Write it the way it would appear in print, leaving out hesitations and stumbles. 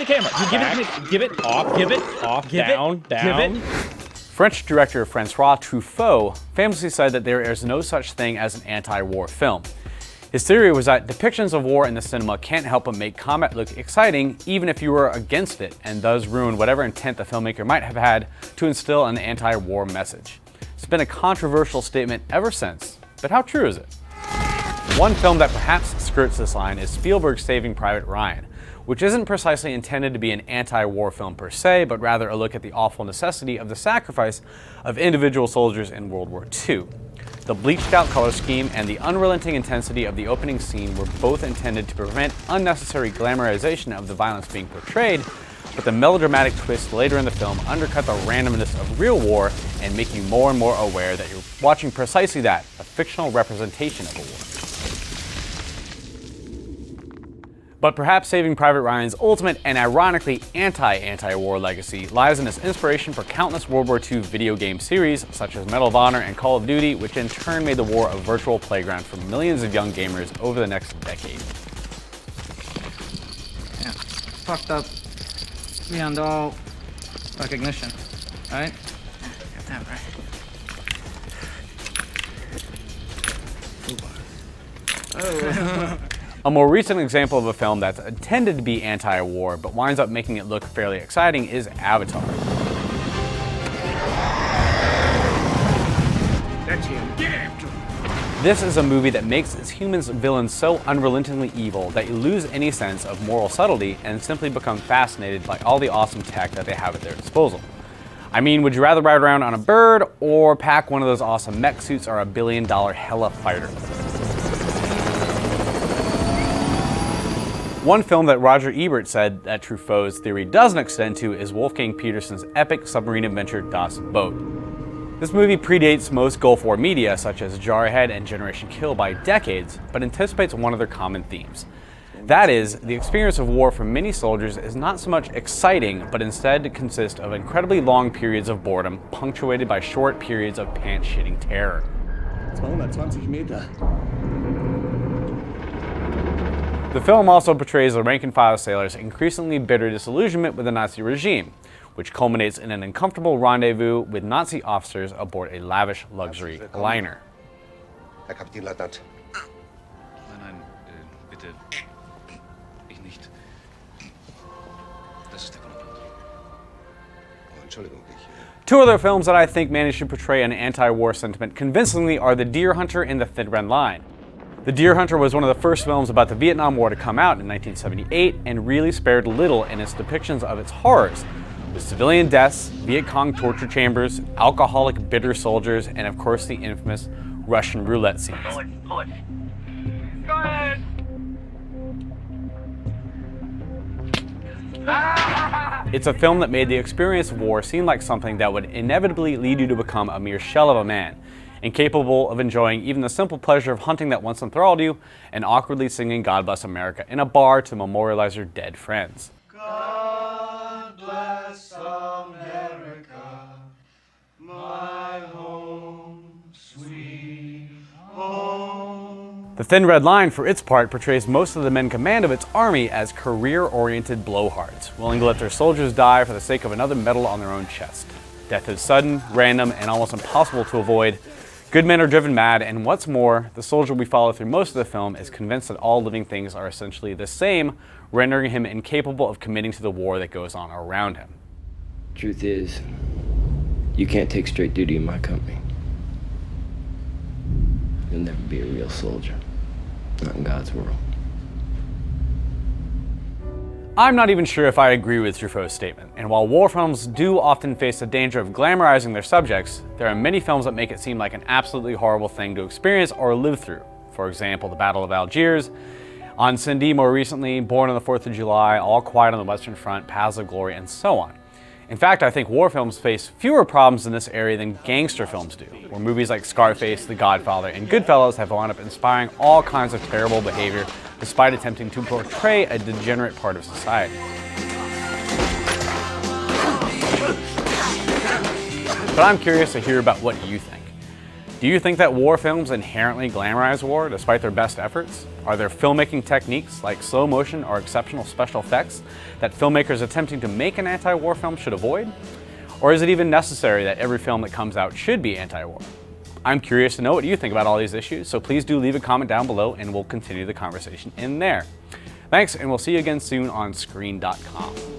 camera. You give it, give it, off, give it, off, give down, it, down. Give it. French director Francois Truffaut famously said that there is no such thing as an anti-war film. His theory was that depictions of war in the cinema can't help but make combat look exciting even if you were against it, and thus ruin whatever intent the filmmaker might have had to instill an anti-war message. It's been a controversial statement ever since, but how true is it? One film that perhaps skirts this line is Spielberg's Saving Private Ryan, which isn't precisely intended to be an anti-war film per se, but rather a look at the awful necessity of the sacrifice of individual soldiers in World War II. The bleached-out color scheme and the unrelenting intensity of the opening scene were both intended to prevent unnecessary glamorization of the violence being portrayed, but the melodramatic twist later in the film undercut the randomness of real war and make you more and more aware that you're watching precisely that, a fictional representation of a war. But perhaps Saving Private Ryan's ultimate and ironically anti-war legacy lies in its inspiration for countless World War II video game series such as Medal of Honor and Call of Duty, which in turn made the war a virtual playground for millions of young gamers over the next decade. Yeah, fucked up beyond all recognition, right? Get that right. Oh. A more recent example of a film that's intended to be anti-war but winds up making it look fairly exciting is Avatar. That's him. Get after him. This is a movie that makes its humans villains so unrelentingly evil that you lose any sense of moral subtlety and simply become fascinated by all the awesome tech that they have at their disposal. I mean, would you rather ride around on a bird or pack one of those awesome mech suits or a billion-dollar hella fighter? One film that Roger Ebert said that Truffaut's theory doesn't extend to is Wolfgang Petersen's epic submarine adventure Das Boot. This movie predates most Gulf War media such as Jarhead and Generation Kill by decades, but anticipates one of their common themes. That is, the experience of war for many soldiers is not so much exciting, but instead consists of incredibly long periods of boredom, punctuated by short periods of pants-shitting terror. 220 Meter. The film also portrays the rank-and-file sailors' increasingly bitter disillusionment with the Nazi regime, which culminates in an uncomfortable rendezvous with Nazi officers aboard a lavish luxury liner. Herr Kapitänleutnant. Nein, bitte. Ich nicht. Das ist der Kommandant. Oh, Entschuldigung, Two other films that I think manage to portray an anti-war sentiment convincingly are The Deer Hunter and The Thin Red Line. The Deer Hunter was one of the first films about the Vietnam War to come out in 1978 and really spared little in its depictions of its horrors, with civilian deaths, Viet Cong torture chambers, alcoholic bitter soldiers, and of course the infamous Russian roulette scenes. Bullets. Go ahead. It's a film that made the experience of war seem like something that would inevitably lead you to become a mere shell of a man, incapable of enjoying even the simple pleasure of hunting that once enthralled you and awkwardly singing God Bless America in a bar to memorialize your dead friends. God bless America, my home, sweet home. The Thin Red Line, for its part, portrays most of the men in command of its army as career-oriented blowhards, willing to let their soldiers die for the sake of another medal on their own chest. Death is sudden, random, and almost impossible to avoid. Good men are driven mad, and what's more, the soldier we follow through most of the film is convinced that all living things are essentially the same, rendering him incapable of committing to the war that goes on around him. Truth is, you can't take straight duty in my company. You'll never be a real soldier. Not in God's world. I'm not even sure if I agree with Truffaut's statement, and while war films do often face the danger of glamorizing their subjects, there are many films that make it seem like an absolutely horrible thing to experience or live through. For example, The Battle of Algiers, On Cindy more recently, Born on the 4th of July, All Quiet on the Western Front, Paths of Glory, and so on. In fact, I think war films face fewer problems in this area than gangster films do, where movies like Scarface, The Godfather, and Goodfellas have wound up inspiring all kinds of terrible behavior despite attempting to portray a degenerate part of society. But I'm curious to hear about what you think. Do you think that war films inherently glamorize war despite their best efforts? Are there filmmaking techniques like slow motion or exceptional special effects that filmmakers attempting to make an anti-war film should avoid? Or is it even necessary that every film that comes out should be anti-war? I'm curious to know what you think about all these issues, so please do leave a comment down below and we'll continue the conversation in there. Thanks, and we'll see you again soon on Screen.com.